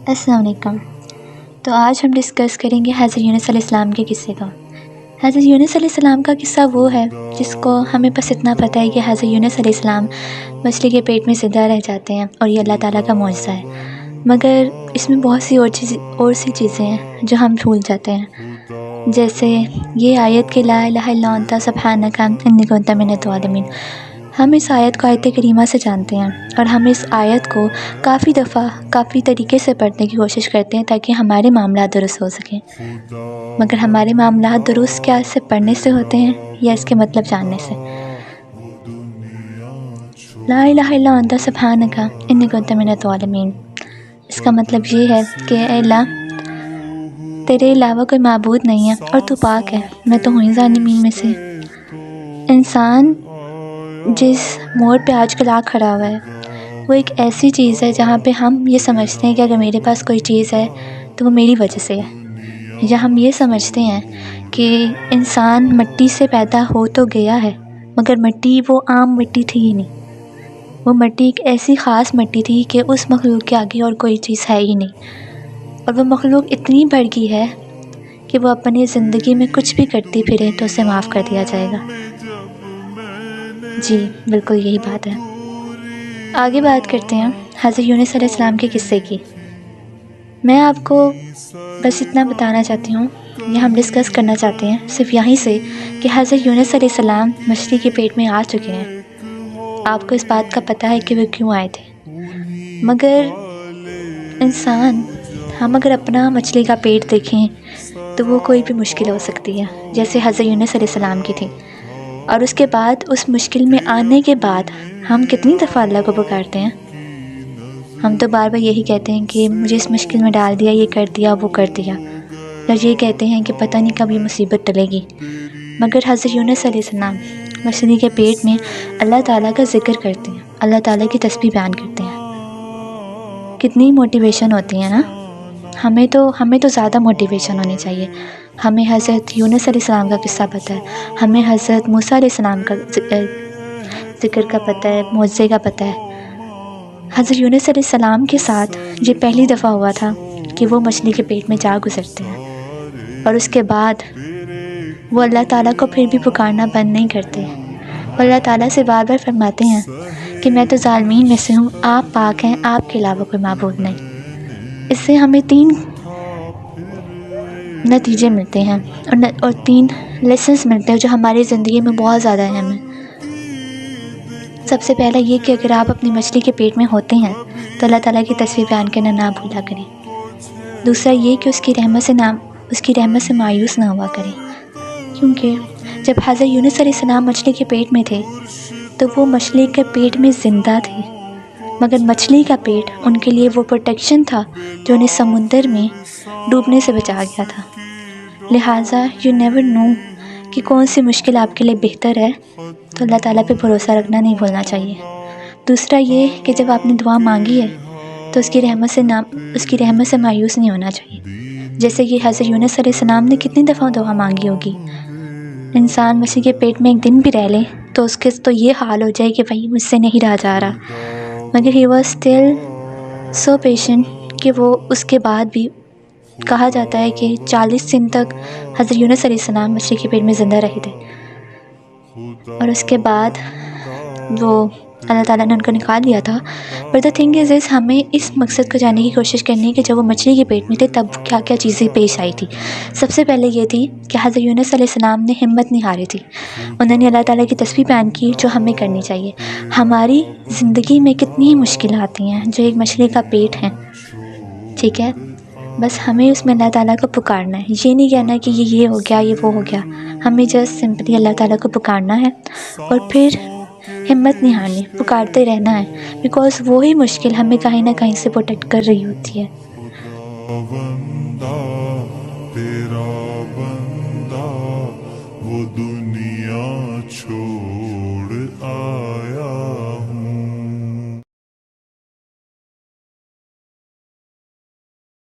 السلام علیکم۔ تو آج ہم ڈسکس کریں گے حضرت یونس علیہ السلام کے قصے کا۔ حضرت یونس علیہ السلام کا قصہ وہ ہے جس کو ہمیں بس اتنا پتہ ہے کہ حضرت یونس علیہ السلام مچھلی کے پیٹ میں زندہ رہ جاتے ہیں اور یہ اللہ تعالیٰ کا معجزہ ہے، مگر اس میں بہت سی اور سی چیزیں ہیں جو ہم بھول جاتے ہیں، جیسے یہ آیت کہ لا الہ الا انت سبحانک انی کنت من الظالمین۔ ہم اس آیت کو آیت کریمہ سے جانتے ہیں اور ہم اس آیت کو کافی دفعہ کافی طریقے سے پڑھنے کی کوشش کرتے ہیں تاکہ ہمارے معاملات درست ہو سکیں، مگر ہمارے معاملات درست کیا اس سے پڑھنے سے ہوتے ہیں یا اس کے مطلب جاننے سے؟ لا الہ الا انت سبحانک انی کنت من الظالمین، اس کا مطلب یہ ہے کہ اے اللہ تیرے علاوہ کوئی معبود نہیں ہے اور تو پاک ہے، میں تو ہوں ہی ظالمین میں سے۔ انسان جس موڑ پہ آج کل آ کھڑا ہوا ہے وہ ایک ایسی چیز ہے جہاں پہ ہم یہ سمجھتے ہیں کہ اگر میرے پاس کوئی چیز ہے تو وہ میری وجہ سے ہے، یا ہم یہ سمجھتے ہیں کہ انسان مٹی سے پیدا ہو تو گیا ہے مگر مٹی وہ عام مٹی تھی ہی نہیں، وہ مٹی ایک ایسی خاص مٹی تھی کہ اس مخلوق کے آگے اور کوئی چیز ہے ہی نہیں، اور وہ مخلوق اتنی بڑھ گئی ہے کہ وہ اپنی زندگی میں کچھ بھی کرتی پھرے تو اسے معاف کر دیا جائے گا۔ جی بالکل یہی بات ہے۔ آگے بات کرتے ہیں حضرت یونس علیہ السلام کے قصے کی۔ میں آپ کو بس اتنا بتانا چاہتی ہوں، یہ ہم ڈسکس کرنا چاہتے ہیں صرف یہیں سے کہ حضرت یونس علیہ السلام مچھلی کے پیٹ میں آ چکے ہیں۔ آپ کو اس بات کا پتہ ہے کہ وہ کیوں آئے تھے، مگر انسان ہم اگر اپنا مچھلی کا پیٹ دیکھیں تو وہ کوئی بھی مشکل ہو سکتی ہے جیسے حضرت یونس علیہ السلام کی تھی، اور اس کے بعد اس مشکل میں آنے کے بعد ہم کتنی دفعہ اللہ کو پکارتے ہیں۔ ہم تو بار بار یہی کہتے ہیں کہ مجھے اس مشکل میں ڈال دیا، یہ کر دیا، وہ کر دیا، اور یہ کہتے ہیں کہ پتہ نہیں کب یہ مصیبت ٹلے گی، مگر حضرت یونس علیہ السلام مچھلی کے پیٹ میں اللہ تعالیٰ کا ذکر کرتے ہیں، اللہ تعالیٰ کی تسبیح بیان کرتے ہیں۔ کتنی موٹیویشن ہوتی ہے نا، ہمیں تو زیادہ موٹیویشن ہونی چاہیے۔ ہمیں حضرت یونس علیہ السلام کا قصہ پتہ ہے، ہمیں حضرت موسیٰ علیہ السلام کا ذکر کا پتہ ہے، معجزے کا پتہ ہے۔ حضرت یونس علیہ السلام کے ساتھ یہ پہلی دفعہ ہوا تھا کہ وہ مچھلی کے پیٹ میں جا گزرتے ہیں، اور اس کے بعد وہ اللہ تعالیٰ کو پھر بھی پکارنا بند نہیں کرتے، اور اللہ تعالیٰ سے بار بار فرماتے ہیں کہ میں تو ظالمین میں سے ہوں، آپ پاک ہیں، آپ کے علاوہ کوئی معبود نہیں۔ اس سے ہمیں 3 نتیجے ملتے ہیں اور 3 لیسنز ملتے ہیں جو ہماری زندگی میں بہت زیادہ اہم ہیں۔ سب سے پہلا یہ کہ اگر آپ اپنی مچھلی کے پیٹ میں ہوتے ہیں تو اللہ تعالیٰ کی تسبیح بیان کرنا نہ بھولا کریں۔ دوسرا یہ کہ اس کی رحمت سے مایوس نہ ہوا کریں، کیونکہ جب حضرت یونس علیہ السلام مچھلی کے پیٹ میں تھے تو وہ مچھلی کے پیٹ میں زندہ تھے، مگر مچھلی کا پیٹ ان کے لیے وہ پروٹیکشن تھا جو انہیں سمندر میں ڈوبنے سے بچا گیا تھا۔ لہٰذا یو نیور نو کہ کون سی مشکل آپ کے لیے بہتر ہے، تو اللہ تعالیٰ پہ بھروسہ رکھنا نہیں بھولنا چاہیے۔ دوسرا یہ کہ جب آپ نے دعا مانگی ہے تو اس کی رحمت سے مایوس نہیں ہونا چاہیے، جیسے کہ حضرت یونس علیہ السلام نے کتنی دفعہ دعا مانگی ہوگی۔ انسان مچھلی کے پیٹ میں ایک دن بھی رہ لے تو اس کے تو یہ حال ہو جائے کہ بھائی مجھ سے نہیں رہا جا رہا، مگر he was still so patient کہ وہ اس کے بعد بھی کہا جاتا ہے کہ 40 دن تک حضرت یونس علیہ السلام مچھلی کے پیٹ میں زندہ رہے تھے، اور اس کے بعد وہ اللہ تعالیٰ نے ان کو نکال لیا تھا۔ بٹ دا تھنگ از ہمیں اس مقصد کو جاننے کی کوشش کرنی ہے کہ جب وہ مچھلی کے پیٹ میں تھے تب کیا کیا چیزیں پیش آئی تھی۔ سب سے پہلے یہ تھی کہ حضرت یونس علیہ السلام نے ہمت نہیں ہاری تھی، انہوں نے اللہ تعالیٰ کی تسبیح بیان کی جو ہمیں کرنی چاہیے۔ ہماری زندگی میں کتنی مشکلات ہیں جو ایک مچھلی کا پیٹ ہیں، ٹھیک ہے، بس ہمیں اس میں اللہ تعالیٰ کو پکارنا ہے، یہ نہیں کہنا کہ یہ ہو گیا، یہ وہ ہو گیا، ہمیں جسٹ سمپلی اللہ تعالیٰ کو پکارنا ہے اور پھر ہمت نہیں ہارنی، پکارتے رہنا ہے، بیکاز وہی مشکل ہمیں کہیں نہ کہیں سے پروٹیکٹ کر رہی ہوتی ہے۔ بندہ تیرا بندہ وہ دنیا